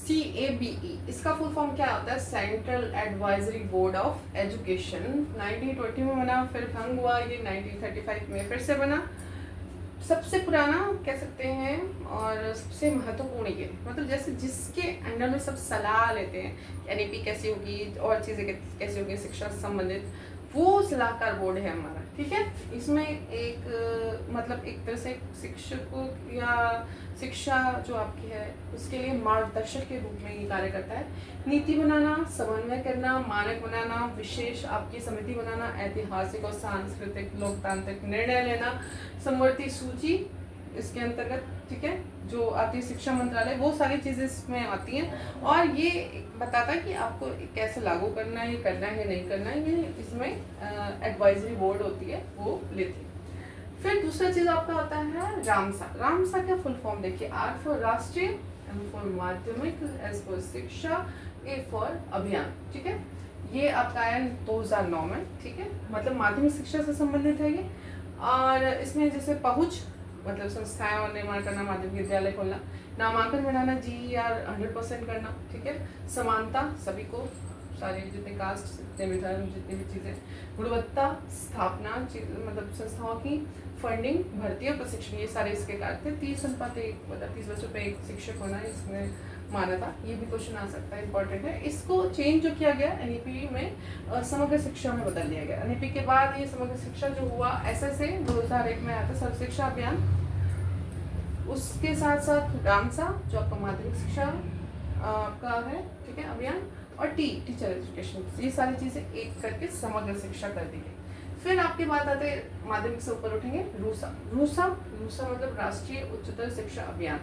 CABE इसका full form क्या होता है? Central advisory board of education. 1920 में बना, फिर भंग हुआ, ये 1935 में फिर से बना। सबसे पुराना कह सकते हैं और सबसे महत्वपूर्ण ये, मतलब जैसे जिसके अंडर में सब सलाह लेते हैं NEP कैसी होगी और चीज़ें कैसी होगी शिक्षा से संबंधित, वो सलाहकार बोर्ड है हमारा। ठीक है, इसमें एक मतलब एक तरह से शिक्षकों या शिक्षा जो आपकी है उसके लिए मार्गदर्शक के रूप में ये कार्य करता है। नीति बनाना, समन्वय करना, मानक बनाना, विशेष आपकी समिति बनाना, ऐतिहासिक और सांस्कृतिक लोकतांत्रिक निर्णय लेना, समवर्ती सूची इसके अंतर्गत, ठीक है, जो आती है शिक्षा मंत्रालय, वो सारी चीज़ें इसमें आती हैं और ये बताता है कि आपको कैसे लागू करना है, ये करना है नहीं करना है, ये इसमें एडवाइजरी बोर्ड होती है वो लेती है। फिर दूसरा चीज़ आपका होता है रामसा। रामसा का फुल फॉर्म देखिए, R फॉर राष्ट्रीय, M फॉर माध्यमिक, S फॉर शिक्षा, A फॉर अभियान। ठीक है, ये आपका आया 2009 में। ठीक है, मतलब माध्यमिक शिक्षा से संबंधित है ये। और इसमें जैसे पहुँच मतलब संस्थाएं और निर्माण करना, माध्यमिक विद्यालय खोलना, नामांकन बढ़ाना, GER 100% करना। ठीक है, समानता, सभी को, सारे जितने कास्ट, जितने भी धर्म, जितनी भी चीज़ें, गुणवत्ता, स्थापना मतलब संस्थाओं की, फंडिंग, भर्ती और प्रशिक्षण, ये सारे इसके कार्य थे। 30:1 मतलब 30 बच्चों पे एक शिक्षक होना इसमें माना था। ये भी क्वेश्चन आ सकता है, इंपॉर्टेंट है। इसको चेंज जो किया गया NEP में समग्र शिक्षा में बदल दिया गया। NEP के बाद ये समग्र शिक्षा जो हुआ SSA 2001 में आया था, सर्व शिक्षा अभियान। उसके साथ साथ रामसा जो आपका माध्यमिक शिक्षा आपका है, ठीक है, अभियान, और टीचर एजुकेशन, ये सारी चीज़ें एक करके समग्र शिक्षा कर दी गई। फिर आपके बाद आते माध्यमिक से ऊपर उठेंगे रूसा। रूसा मतलब राष्ट्रीय उच्चतर शिक्षा अभियान।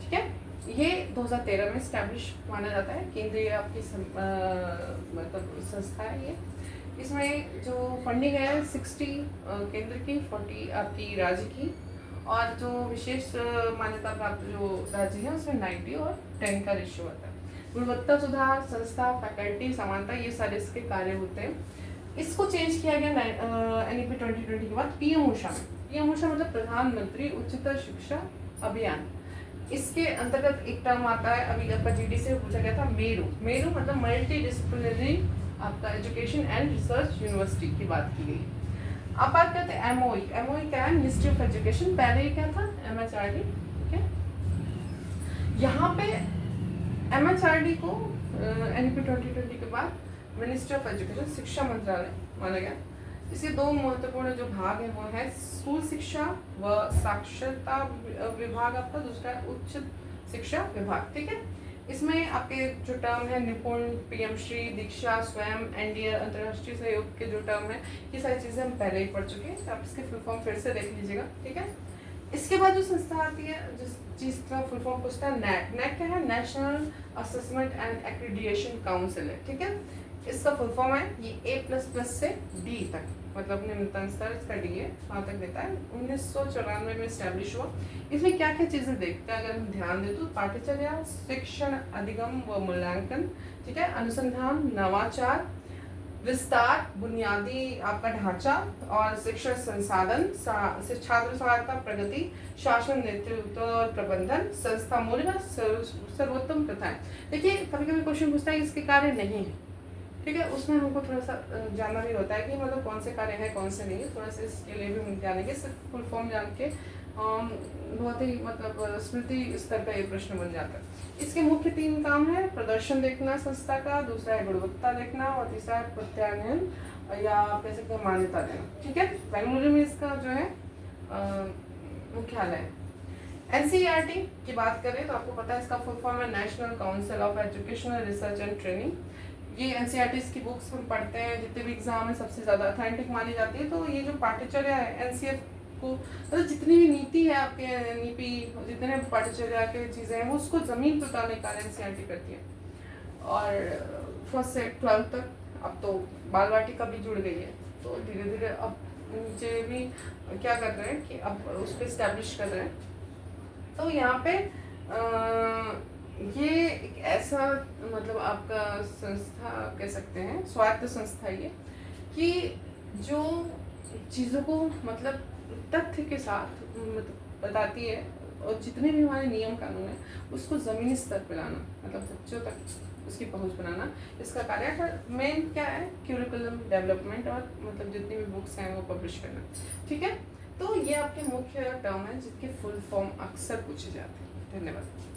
ठीक है, ये 2013 में स्टैब्लिश माना जाता है, केंद्रीय आपकी मतलब संस्था है ये। इसमें जो फंडिंग है 60 केंद्र की, 40 आपकी राज्य की, और जो विशेष मान्यता प्राप्त जो राज्य है उसमें 90 और 10 का रेशियो आता है। गुणवत्ता सुधार, संस्था, फैकल्टी, समानता, ये सारे इसके कार्य होते हैं। इसको चेंज किया गया NEP 2020 के बाद PM ऊषा में। PM ऊषा मतलब प्रधानमंत्री उच्चतर शिक्षा अभियान। इसके अंतर्गत एक टर्म आता है, अभी आपका GD से पूछा गया था, मेरू। मेरू मतलब मल्टी डिसिप्लिनरी आपका एजुकेशन एंड रिसर्च यूनिवर्सिटी की बात की गई। अब बात करते हैं MOE। MOE क्या है? Ministry of education. पहले ये क्या था? MHRD। ठीक है, यहाँ पे MHRD को NEP 2020 के बाद मिनिस्ट्री ऑफ एजुकेशन, शिक्षा मंत्रालय माना गया। इसके दो महत्वपूर्ण जो भाग है वो है स्कूल शिक्षा व साक्षरता विभाग आपका, दूसरा है उच्च शिक्षा विभाग। ठीक है, इसमें आपके जो टर्म है निपुण, PM श्री, दीक्षा, स्वयं, NDA, अंतर्राष्ट्रीय सहयोग के जो टर्म है, ये सारी चीज़ें हम पहले ही पढ़ चुके हैं, तो आप इसके फुल फॉर्म फिर से देख लीजिएगा। ठीक है, इसके बाद जो संस्था आती है, जिस चीज़ का फुल फॉर्म पूछता है, NAAC। NAAC क्या है? National assessment and accreditation council है। ठीक है, इसका फुल फॉर्म है ये A++ से D तक, मतलब निम्नतम स्तर इसका D है, वहाँ तक देता है। 1994 में स्टैब्लिश हुआ। इसमें क्या क्या चीज़ें देखते हैं अगर हम ध्यान दें तो, पाठ्यचर्या, शिक्षण अधिगम व मूल्यांकन, ठीक है, अनुसंधान, नवाचार, विस्तार, बुनियादी आपका ढांचा और शिक्षण संसाधन, छात्र सहायता, प्रगति, शासन, नेतृत्व और प्रबंधन, संस्था मूल्य, सर्वोत्तम प्रथाएं। देखिए कभी कभी क्वेश्चन पूछता है इसके कार्य नहीं है, ठीक है, उसमें हमको थोड़ा सा जानना भी होता है कि मतलब कौन से कार्य है कौन से नहीं है, थोड़ा सा इसके लिए भी हम जानेंगे। सिर्फ फुल फॉर्म जान के बहुत ही मतलब स्मृति स्तर का ये प्रश्न बन जाता है। इसके मुख्य 3 काम है, प्रदर्शन देखना संस्था का, दूसरा है गुणवत्ता देखना, और तीसरा है प्रत्यायन या आप कह सकते हैं मान्यता देना। ठीक है, बेंगलुरु में इसका जो है मुख्यालय है। NCERT की बात करें तो आपको पता है इसका फुल फॉर्म है national council of educational research and training. ये NCERT की बुक्स हम पढ़ते हैं, जितने भी एग्जाम में सबसे ज़्यादा अथेंटिक मानी जाती है। तो ये जो पाठ्यचर्या है NCF को, मतलब जितनी भी नीति है आपके NEP, जितने पाठ्यचर्या के चीज़ें हैं वो उसको ज़मीन पर उतारने का कार्य NCERT करती है। और 1st से 12th तक अब तो बाल वाटिका भी जुड़ गई है, तो धीरे धीरे अब नीचे भी क्या कर रहे हैं कि अब उस पर इस्टेब्लिश कर रहे हैं। तो यहाँ पे ये एक ऐसा मतलब आपका संस्था कह सकते हैं, स्वायत्त संस्था ये, कि जो चीज़ों को मतलब तथ्य के साथ मतलब बताती है और जितने भी हमारे नियम कानून है उसको ज़मीनी स्तर पर लाना, मतलब बच्चों तक उसकी पहुंच बनाना इसका कार्य है। मेन क्या है, क्यूरिकुलम डेवलपमेंट और मतलब जितनी भी बुक्स हैं वो पब्लिश करना। ठीक है, तो ये आपके मुख्य टर्म है जिसके फुल फॉर्म अक्सर पूछे जाते हैं। धन्यवाद।